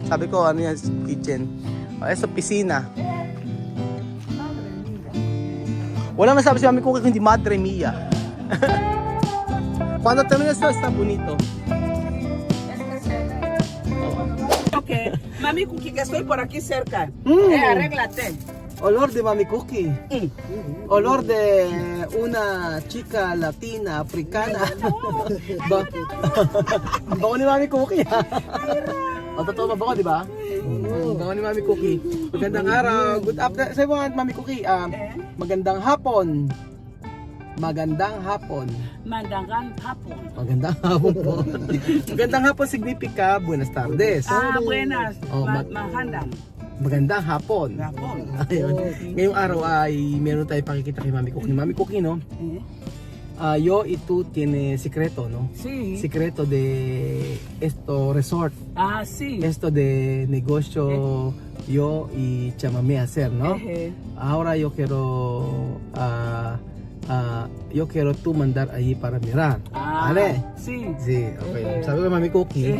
Sabi ko, ano yan, kitchen. Esto, piscina. Walang nasabi si Mami Cookie kundi Madre Mia. Cuando termine esto, está bonito. Okay. Mami Cookie, que estoy por aquí cerca. Arréglate. Olor de Mami Cookie. Olor de una chica latina, africana. Bango ni Mami Cookie. O, totoo ba bango, di ba? Bango ni Mami Cookie. Magandang araw. Good afternoon. Say mo, Mami Cookie. Magandang hapon. Magandang hapon. Mandangan hapon. Magandang hapon po. Magandang hapon signifika buenas tardes. Buenas. Oh, Magandang. Magandang hapon. Hapon. Ayun. Ngayong araw ay meron tayong pakikita kay Mami Cookie. Mami Cookie, no? Yo y tú tiene secreto, no? Sí. Secreto de esto resort. Sí. Esto de negocio yo y chamamé hacer, ¿no? Ahora yo quiero tú mandar allí para mirar. ¿Vale? Sí. Sí, okay. Sabi ko Mami Cookie.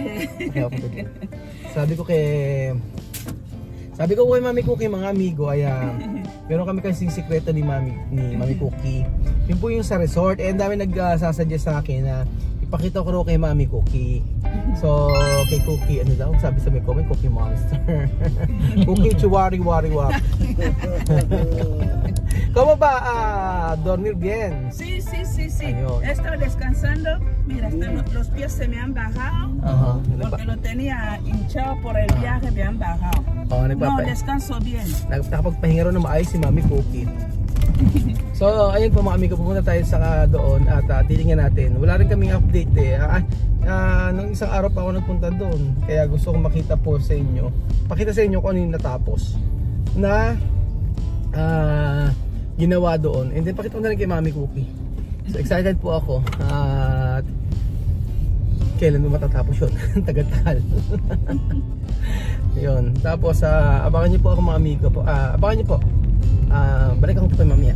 Sabi ko kay Mami Cookie, mga amigo, ay meron kami kasing sikreto ni Mami Cookie. Yun po yung sa resort. And dami nagsasuggest sa akin na ipakita ko raw kay Mami Cookie. So, kay Cookie, ano daw? Sabi sa may comment, Cookie Monster. Cookie Chuwari Wari Wap. ¿Cómo va a dormir bien? Sí. Ayun. Estoy descansando. Mira, los pies se me han bajado. Porque lo tenía hinchado por el viaje, me han bajado. No, descanso bien. Nakapagpahinga rin na maayos si Mami Cookie. So, ayun po mga amigo, pumunta tayo sa doon at titingnan natin. Wala rin kaming update nung isang araw pa ako nagpunta doon. Kaya gusto kong makita po sa inyo. Pakita sa inyo kung ano yung natapos na ginawa doon. And then pakita ko na rin kay Mami Cookie. So excited po ako. At kailan mo matatapos yun? Tagal-tagal. Yun. Tapos abangan niyo po ako mga amigo po. Abangan niyo po. Balikan ko po kay Mamia.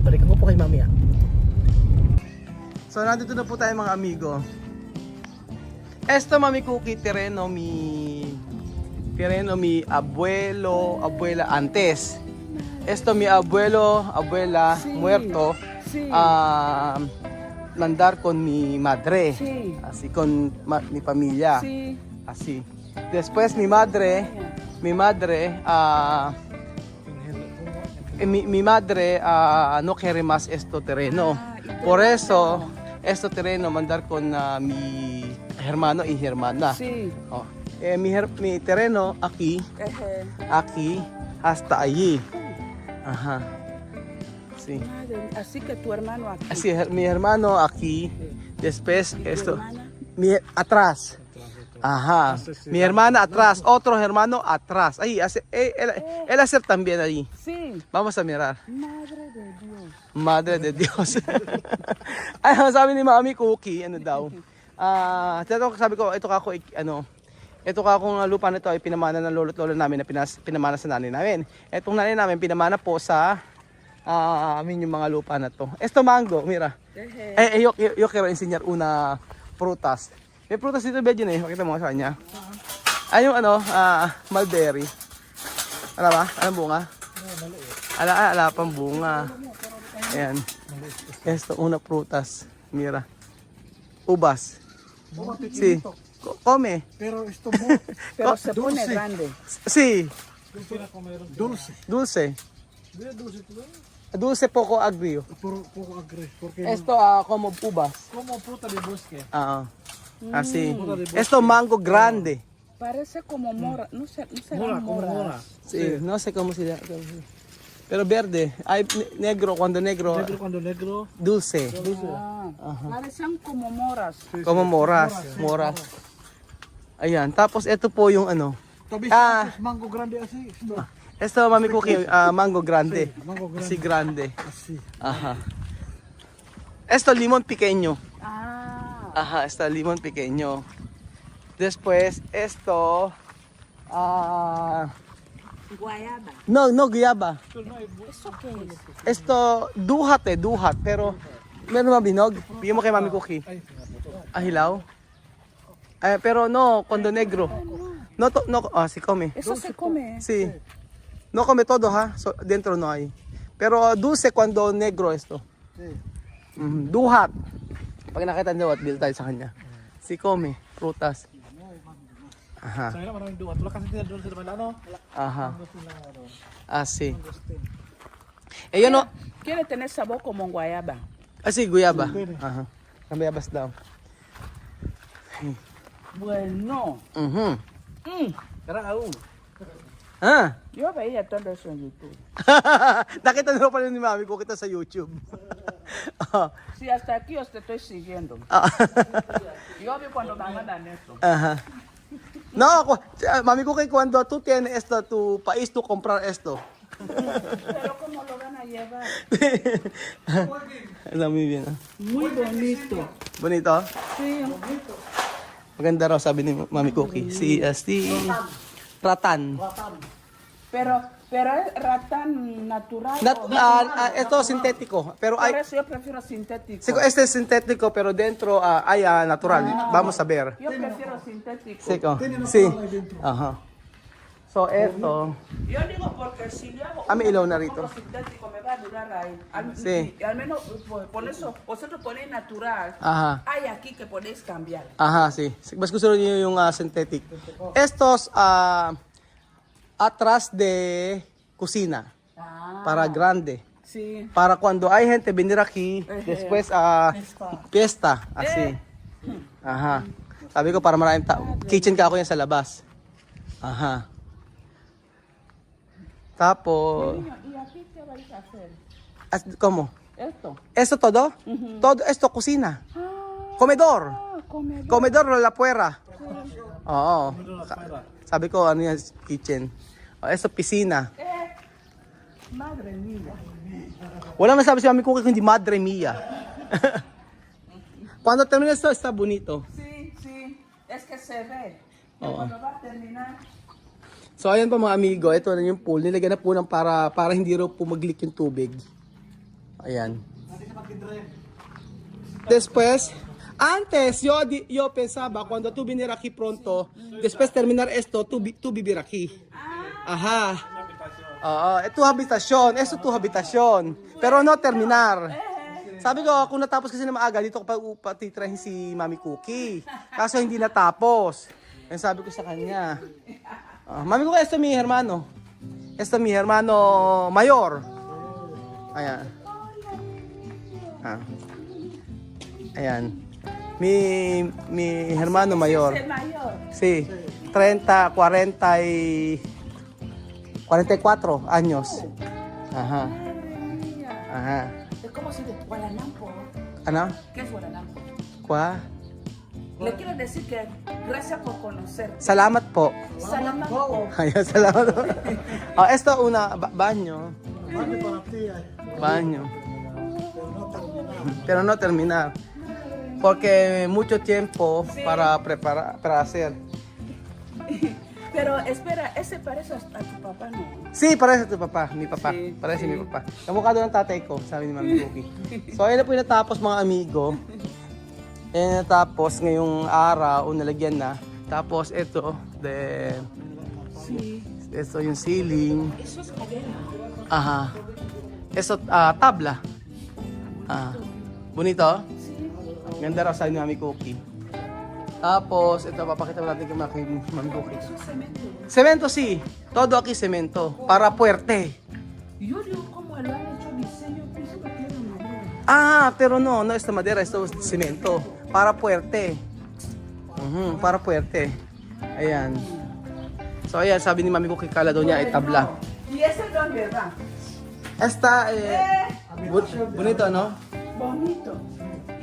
Balikan ko po kay Mamia. So nandito na po tayo mga amigo. Esto Mami Cookie terreno mi abuelo, abuela antes. Esto mi abuelo, abuela muerto. Mandar con mi madre. Así con mi familia. Así. Después mi madre no quiere más esto terreno. Por eso esto terreno mandar con mi hermano y hermana. Oh. Mi terreno aquí hasta allí. Ajá. Sí. Así que tu hermano aquí. Así, mi hermano aquí. Después esto atrás. Ajá. Mi hermana atrás, otro hermano atrás. Ahí, él hacer también ahí. Sí. Vamos a mirar. Madre de Dios. Madre de Dios. Ay, sabi ni Mami Cookie, ano daw? Sabi ko, ito ka akong lupa na ito ay pinamana ng lolo't lola namin na pinamana sa nanay namin. Itong nanay namin pinamana po sa amin yung mga lupa na to. Esto mango, mira. Yo quiero enseñar una frutas. May prutas dito bedyo na eh. Makita mo sa kanya. Ay yung mulberry. Ala ba? Anong bunga? Ala pang bunga. Ayan. Esto una frutas. Mira. Ubas. Sí. Come. Pero esto Pero se pone grande. Sí. dulce. Dulce. Dulce todo. Dulce poco agrio. Poco agre. Porque Esto como uvas. como fruta de bosque. Así. Esto mango grande. Parece como mora. No sé, Mora, como mora. Sí, no sé cómo se llama. Pero verde. Hay negro cuando negro. Negro cuando negro. Dulce. Parecen como moras. Como moras. Ayan. Tapos ito po yung Tabi mango grande así. Esto Mami Cookie, mango grande. Sí, mango grande. Así grande. Así. Ajá. Esto limón pequeño. Ah. Esto limón pequeño. Después esto Guayaba. no guayaba. ¿Eso qué es? Esto duhat pero meron mabinog. Bigyan mo kay Mami Cookie. Hilaw. Pero no, cuando negro. No, si come. Eso se come. Sí. No come todo, ha? So, dentro no hay. Pero dulce cuando negro esto. Sí. Duhat. Pag nakita niyo, what bill tayo sa kanya. Si come, prutas. Aha. Sa ina maraming duwa. Tulad kasi sila doon sa Malano. Aha. Sila ano. Sí. Eh, yun no. Quiere tener sabor como guayaba. Sí, guyaba. Aha. Ang bayabas daw. Bueno. Kara aun. Ah. Yo veía todo eso en YouTube. Nakita nyo pala ni mami ko kita sa YouTube. Sí, hasta aquí os te estoy siguiendo. Yo vi cuando me mandan esto. Ajá. No, mami ko kay cuando tú tienes esto, tu país tú comprar esto. Pero ¿cómo lo van a llevar? Está muy bien. Muy bonito. Bonito? Sí. Maganda raw sabi ni Mami Cookie. Si Ratan. Pero es ratán natural. Esto sintético, pero Por hay eso yo prefiero sintético. este es sintético pero dentro hay natural. Vamos a ver. Yo prefiero sintético. Sí. Ajá. So esto, Yo digo porque si yo hago may ilaw na un rito. poco sintético me va a durar ahí. Sí. Y al menos por eso, vosotros ponéis natural. Ajá. Hay aquí que podéis cambiar. Ajá, sí. Mas gusto niyo yung synthetic. Estos atrás de cocina para grande. Sí. Para cuando hay gente venir aquí, después fiesta, así. Ajá. Sabi ko para maraming kitchen ka ako yan sa labas. Ajá. Tapos, Niño, ¿y aquí qué vais a hacer? ¿cómo? Esto. ¿Esto todo? Todo esto cocina. Comedor. Comedor. Comedor o la puera. Oo. Sabi ko ano yan, kitchen. Esto piscina. Madre mía. Walang nasabi si Mami Cookie kundi madre mia. Cuando termine esto, está bonito. Sí, sí. Es que se ve. Y cuando va a terminar. So ayan po mga amigo, ito na yung pool. Nilagyan na po ng para hindi raw po mag-leak yung tubig. Ayan. Después, antes yo pensaba cuando tú venir aquí pronto, después terminar esto, tú vivir aquí. Ajá. Ito habitasyon, esto tu habitasyon. Pero no terminar. Sabi ko, kung natapos kasi na maaga, dito ko pa titrahin si Mami Cookie. Kaso hindi natapos. Yan sabi ko sa kanya. Mami Cookie, esto mi hermano. Esto mi hermano mayor. Ayan. Ayan. Mi hermano mayor. Es mayor. Sí. 30, 40 y 44 años. Ajá. Ajá. Es como si de Gualanampo. Ano? ¿Qué es Gualanampo? Kwa? Le quiero decir que gracias por conocer. Salamat po. Salamat po. Ayun, salamat po. Esto una, baño. Mami para ti ay. Baño. Pero no terminar. Porque mucho tiempo para preparar, para hacer. Pero espera, ese parece a tu papá, ¿no? Sí, parece tu papá, mi papá. Sí, Parece sí. mi papá. Kamukha doon ng tatay ko, sabi ni Mami Cookie. So, ayun na po yung natapos mga amigo. Ayun natapos ngayong araw, nalagyan na. Tapos ito, Sí. ito yung ceiling. Eso es cadena. Aha. Ito, tabla. Bonito? Ganda raw sabi ni Mami Cookie. Tapos, ito, papakita natin kay Mami Cookie. Eso es cemento. Cemento, sí. Todo aquí cemento. Para fuerte. Yo digo, ¿cómo lo han hecho diseño? Pienso que tiene madera. Pero no es madera, esto es cemento. Para fuerte. Para fuerte. Ayan. So, ayan, sabi ni Mami Cookie, kala daw niya ay tabla. ¿Y ese dónde va? Esta, bonito, no? Bonito.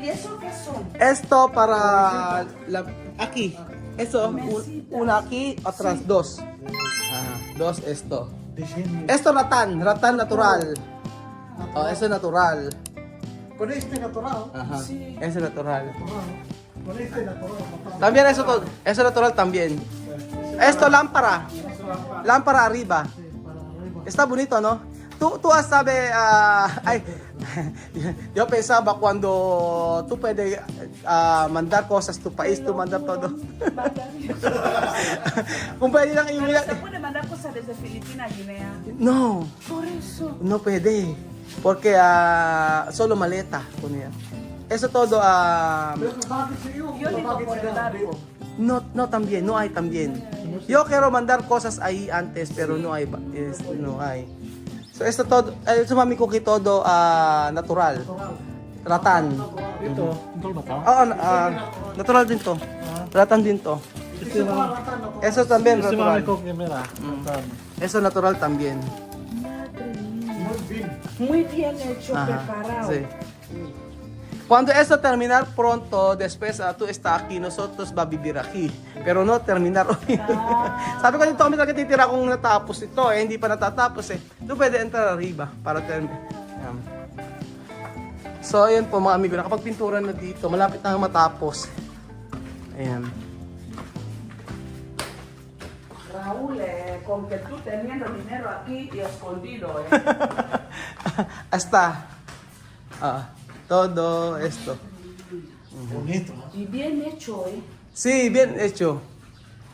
¿Y eso qué son? Esto para aquí. Eso, una aquí, otras dos. Dos esto. Esto ratan natural. Eso natural. Con este natural. Ajá. Eso natural. Con este natural. También eso natural también. Esto lámpara. Lámpara arriba. Está bonito, ¿no? Tú has sabe, Yo pensaba cuando tú puedes mandar cosas tu país, tú mandar todo. Kung pwede lang Pero i-mail. se puede mandar cosas desde Filipinas a Guinea. No, Por eso. no puede. Porque solo maleta con ella. Eso todo, Pero bakit sa iyo? Yo digo Bakit por el sila? barco. no también, no hay también. Yo quiero mandar cosas ahí antes, pero no hay, no hay. So, esto todo, sa mami cookie todo natural. Ratan. Ito, tol ba to? Oo, natural din to. Ratan din to. Ito yung mga ratan na to. Eso también Si natural. Mami Cook ni Mira. Ratan. Eso natural también. Madre mía. Muy bien. Muy bien hecho, Ajá, preparado. sí. Cuando esto terminar pronto, después tú está aquí, nosotros va vivir aquí. Pero no terminar hoy. Sabi ko dito kami talaga titira kung natapos ito hindi pa natatapos Tu pwede entrar arriba para terminar. So ayan po mga amigo, nakapagpintura na dito, malapit na matapos. Ayan. Raúl, con que tú teniendo dinero aquí y escondido, Hasta todo esto. Bonito. Y bien hecho, Sí, bien hecho.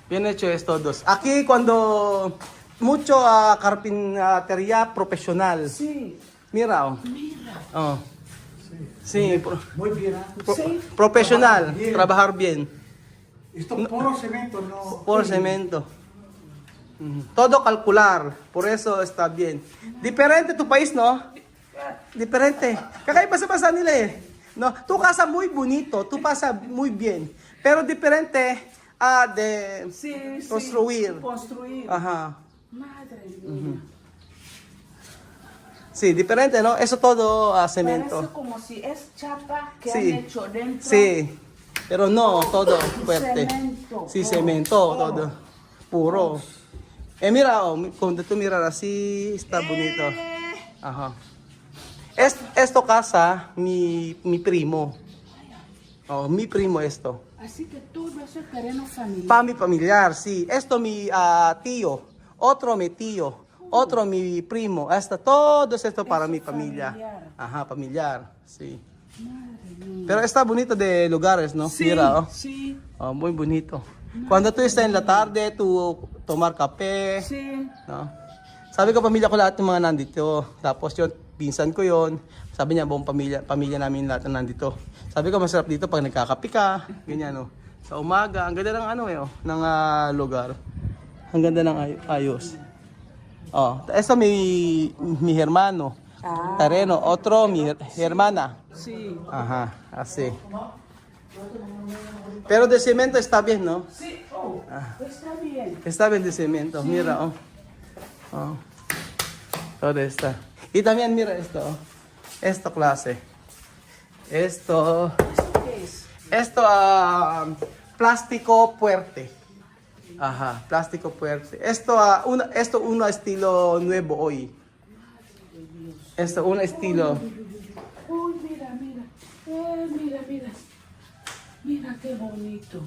Bien hecho es todos. Aquí cuando mucho carpintería profesional. Sí. Mira, oh. Mira. Oh. Sí, Muy bien. Sí. profesional, Bien. trabajar bien. Esto puro cemento, no. Por cemento. Todo calcular, por eso está bien. Diferente tu país, ¿no? Diferente. Kakaiba sa bansa nila eh. No, tu casa muy bonito, tu pasa muy bien. Pero diferente de Sí, sí. construir. Construir. Ajá. Madre mía. Sí, diferente, ¿no? Eso todo Parece cemento. como si es chapa que Sí. han hecho dentro. Sí. Pero no, todo fuerte. Cemento. Sí, cemento, todo. Puro. Mira, cuando tú miras así, está bonito. Ajá. Esto casa mi primo. Oh, mi primo esto. Así que todo eso es terreno familiar. Para mi familiar, sí. Esto mi tío. Otro mi tío. Otro mi primo. Hasta todo esto para Eso mi familia. familiar. Ajá, familiar. Sí. Madre mía. Pero está bonito de lugares, ¿no? Sí, Mira, oh. sí, Oh, muy bonito. Cuando tú estás en la tarde, tú tomar kape. sí. No? Sabi ko, pamilya ko lahat ng mga nandito. Tapos yun, pinsan ko yun. Sabi niya, buong pamilya namin lahat na nandito. Sabi ko, masarap dito pag nagkakape ka. Ganyan, no? Sa umaga, ang ganda ng ng lugar. Ang ganda ng ayos. Oh, esto mi hermano. Terreno, otro mi hermana. Sí. Ajá, así. Pero de cemento está bien, ¿no? Sí, oh, está bien. Está bien de cemento, mira, oh. Oh. Todo está. Y también mira esto, oh. Esta clase. Esto, ¿Esto qué es? esto, plástico fuerte. Ajá, plástico fuerte. Esto, un estilo nuevo hoy. Esto, un estilo. Uy, mira, mira. Mira, mira. Mira qué bonito.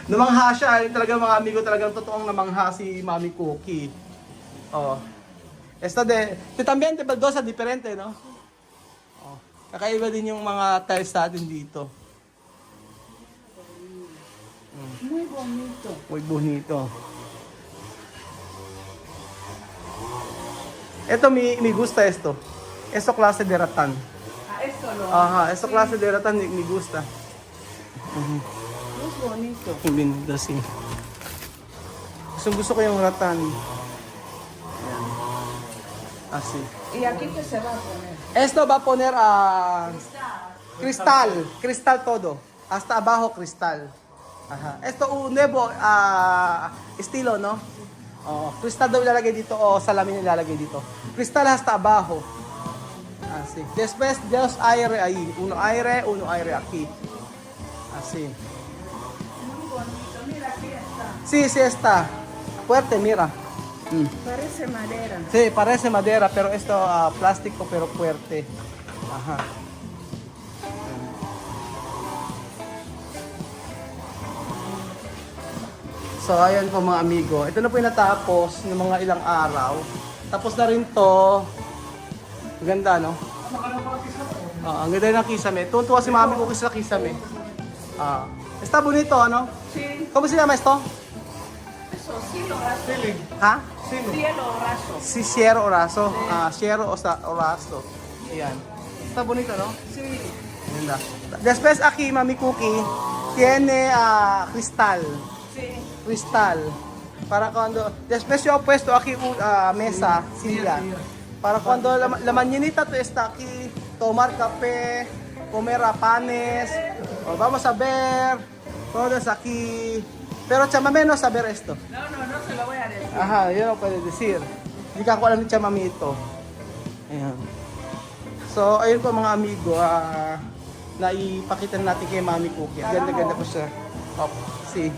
Namangha siya. Talaga mga amigo, talagang totoong namangha si Mami Cookie. Oh. Esta también de baldosa diferente, no? Oh. Kakaiba din yung mga tiles natin dito. Muy bonito. Muy bonito. Ito, me gusta esto. Esto klase de ratan. Esto lo Ajá, esto klase de ratan me gusta. es bonito. Lindo, sí. Gusto ko yung ratan. Ayan. Así. ¿Y aquí qué se va a poner? Esto va a poner cristal todo. Hasta abajo cristal. Ajá. Esto un nuevo estilo, no? Oh, cristal daw ilalagay dito o salamin ilalagay dito. Cristal hasta abajo. Así. Después dos aire ahí. Uno aire aquí. Así. Muy bonito. Mira, aquí está. Sí, sí está. Fuerte, mira. Parece madera. Sí, parece madera, pero esto plástico pero fuerte. Ajá. So, ayan po mga amigo. Ito na po yung natapos ng mga ilang araw. Tapos na rin to. Maganda, no? Ang ganda ng kisame. Tuwan-tuwa si mami ko sa kisame. Está bonito, ano? Sí. ¿Cómo se llama esto? Eso, cielo raso. Ha? Cielo raso. Si Sierra Oraso. Sierra Oraso. Ayan. Está bonito, no? Sí. Ganda. Después aquí, Mami Cookie, tiene cristal. Sí. Cristal. Para cuando... Después yo he puesto aquí mesa, silla. Para cuando la mañanita tú está aquí, tomar café, comer panes, o vamos a ver, todos aquí. Pero chamame no saber esto. No se lo voy a decir. Aha, yun ang pwede decir. Hindi ka ko alam ni chamami ito. Ayan. So, ayun po mga amigo, naipakita natin kay Mami Cookie. Ganda-ganda po siya. See.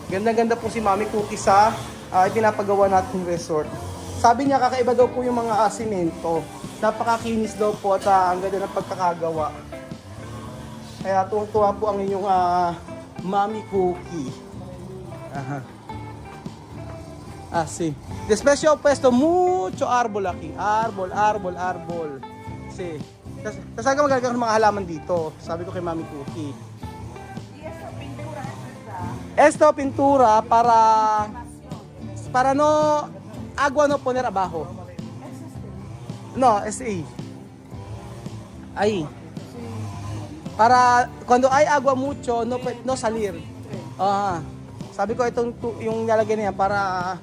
Ganda-ganda po si Mami Cookie sa pinapagawa nating resort. Sabi niya kakaiba daw po yung mga simento. Napakakinis daw po at ang ganda ng pagkakagawa. Kaya tuwang-tuwa po ang inyong Mami Cookie. Aha. Sí. Después yo he puesto mucho árbol aquí. Árbol. Sí. Tapos sabi ko maglalagay ako ng mga halaman dito. Sabi ko kay Mami Cookie. Y esa pintura es Esto pintura para no agua no poner abajo. No, es ahí. Ahí. Para cuando hay agua mucho no salir. Sabi ko yung nilagay niya para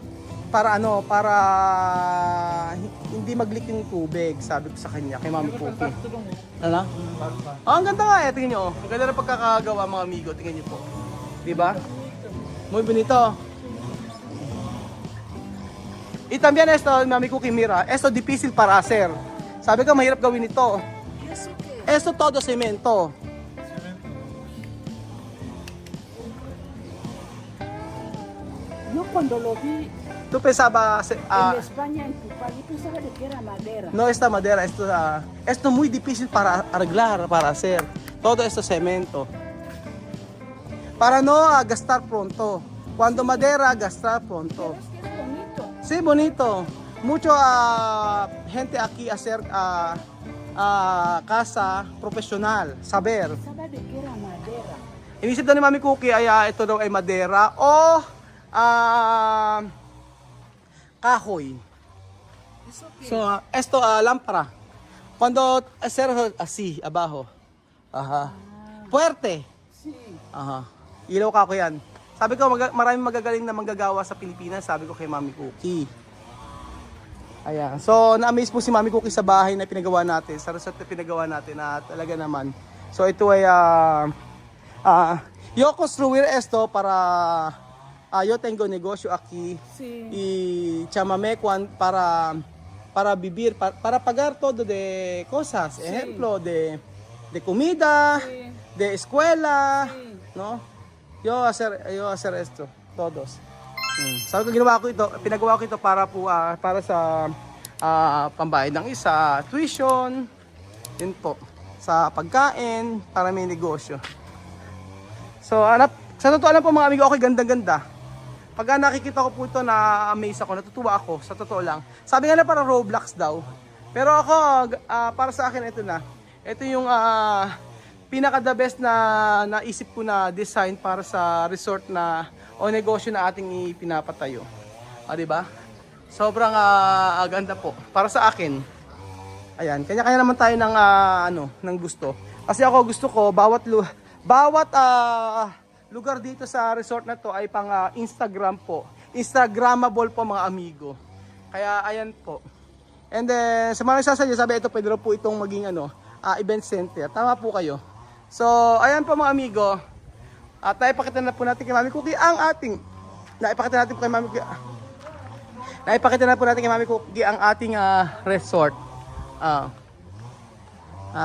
hindi mag-leak yung tubig, sabi ko sa kanya kay Mami Cookie. Ano? Ang ganda nga tingnan niyo. Ang ganda ng pagkakagawa mga amigo, tingnan niyo po. 'Di ba? Muy bonito. Y también esto, Mami Cookie, mira, esto difícil para hacer. Sabi ko mahirap gawin ito. Esto todo cemento. Yo cuando lo vi Tú pensaba en España, en tu país, pensaba de que era madera. no esta madera, esto muy difícil para arreglar, para hacer. Todo esto cemento. Para no gastar pronto. Cuando madera, gastar pronto. Pero es que es bonito. Sí, bonito. Mucho gente aquí hacer casa profesional, saber. Pensaba de que era madera. Inisip daw ni Mami Cookie ay ito daw ay madera o kahoy. So, esto lámpara. Cuando hacer así, abajo. Aha. Fuerte. Sí. Aha. Ilaw ka ko yan. Sabi ko, maraming magagaling na manggagawa sa Pilipinas, sabi ko kay Mami Cookie. Ayan. So, na-amaze po si Mami Cookie sa bahay na pinagawa natin, sa resort na pinagawa natin na talaga naman. So, ito ay, yo construir esto para, yo tengo negosyo aquí. Sí. Y chamame para vivir, para pagar todo de cosas. Ejemplo, de comida, Sí. de escuela, Sí. ¿no? Yo hacer esto, todos. Sabi ko pinagawa ko ito para po para sa pambayad ng isa, tuition, yun po, sa pagkain, para may negosyo. So, sa totoo lang po mga amigo, okay, ganda-ganda. Pagka nakikita ko po ito, na-amaze ako, natutuwa ako, sa totoo lang. Sabi nga na para Roblox daw. Pero ako, para sa akin, ito na. Ito yung pinaka-the best na naisip ko na design para sa resort na o negosyo na ating ipinapatayo. Diba? Sobrang ganda po. Para sa akin. Ayan, kanya-kanya naman tayo ng ng gusto. Kasi ako gusto ko bawat lugar dito sa resort na to ay pang Instagram po. Instagrammable po mga amigo. Kaya ayan po. And then sa mga nagsasadya, sabi ito pwede po itong maging event center. Tama po kayo. So ayan po mga amigo. At naipakita na po natin kay Mami Cookie ang ating naipakita natin po kay Mami Cookie ang ating resort.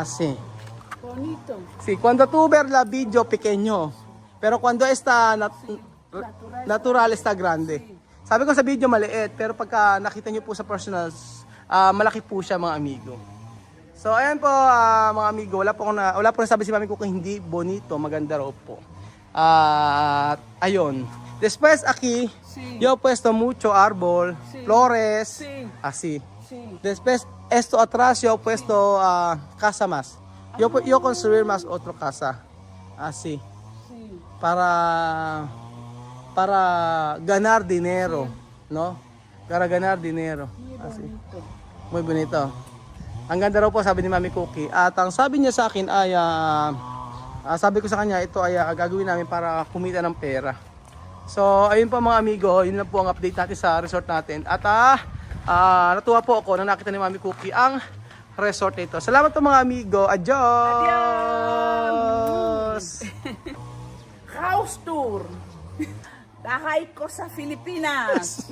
Sí. Bonito. Sí, cuando tú ver la video pequeño, pero cuando está natural está grande. Sabi ko sa video maliit, pero pagka nakita niyo po sa personals, malaki po siya mga amigo. So ayan po mga amigo, wala po nasabi si Mami Cookie hindi bonito, maganda raw po. Ayun. Después aquí, Sí. yo he puesto mucho árbol, Sí. flores, Sí. así. Sí. Después, esto atrás yo he puesto casa más. Yo construir más otro casa, así, Sí. para ganar dinero, ¿no? Para ganar dinero, así. Muy bonito. Ang ganda raw po, sabi ni Mami Cookie. At ang sabi niya sa akin ay, sabi ko sa kanya, ito ay gagawin namin para kumita ng pera. So, ayun po mga amigo, yun lang po ang update natin sa resort natin. At natuwa po ako na nakita ni Mami Cookie ang resort nito. Salamat po mga amigo. Adios! House tour. Bahay ko sa Pilipinas.